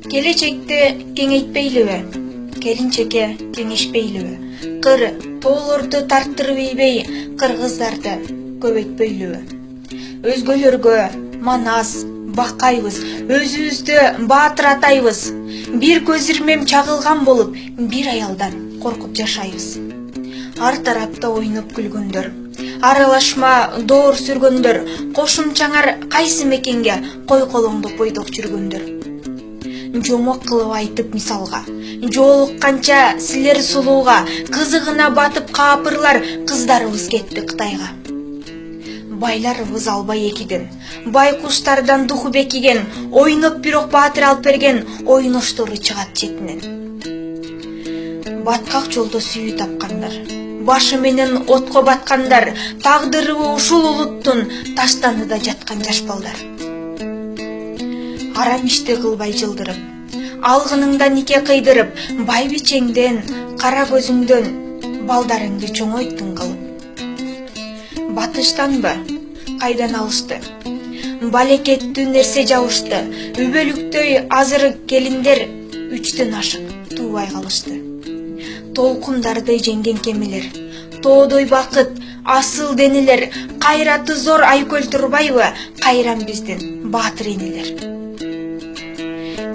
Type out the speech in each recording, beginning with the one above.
Келечекте кеңейтпейлиби, келинчекке кеңешпейлиби, кыр тоолорду тарттырып ийбей, кыргыздарды көбөйтпөйлүбү? Өзгөлөргө манас бакайбыз, өзүбүздү баатыр атайбыз. Бир көз ирмем чагылган болуп, бир аялдан коркуп жашайбыз. Ар тарапта ойноп күлгөндөр, аралашма доор сүргөндөр, кошумчаңар кайсы мекенге кой колоңдоп бойдок жүргөндөр. Жомок кылып айтып мисалга, жолукканча силер сулууга, кызыгына батып каапырлар кыздарыбыз кетти Кытайга. Байларыбыз албай экиден, байкуштардан духу бекиген, ойноп бирок баатыр алып берген ойноштору чыгат четинен. Баткак жолдо сүйүү тапкандар, башы менен отко баткандар, тагдырыбы ушул улуттун таштанында жаткан жаш балдар. Арам ишти кылбай жылдырып, алгыныңда нике кыйдырып, байбичеңден, кара көзүңдөн балдарыңды чоңойттун кылып. Батыштанбы, кайдан алышты? Балекеттүү нерсе жабышты, үбөлүктөй азыр келиндер 3төн ашык туубай калышты. Толкундарды жеңген кемелер, тоодой бакыт, асыл денелер, кайраты зор Айкөл Турбаева, кайран биздин баатыр энелер.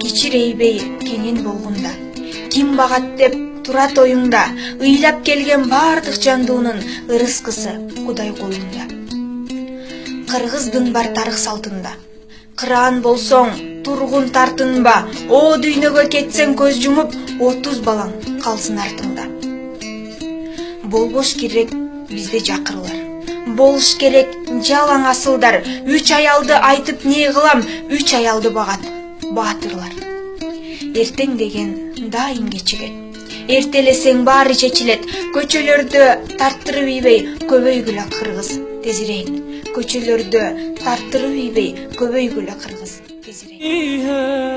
Кичирейбей кеңен болгунда, ким багат деп турат оюңда, ыйлап келген бардык жандуунун ырыскысы Кудай колунда. Кыргыздын бар тарых салтында, кыраан болсоң тургун тартынба, о дүйнөгө кетсең көз жумуп, 30 балаң калсын артыңда. Болбош керек бизде жакырлар, болуш керек жалаң асылдар, 3 аялды айтып не кылам, 3 аялды багат баатырлар. Эртең деген дайым кечигет, эртелесең баары чечилет, көчөлөрдү тарттырып ийбей, көбөйгүлө кыргыз тезирейин. Көчөлөрдү тарттырып ийбей, көбөйгүлө кыргыз тезирейин.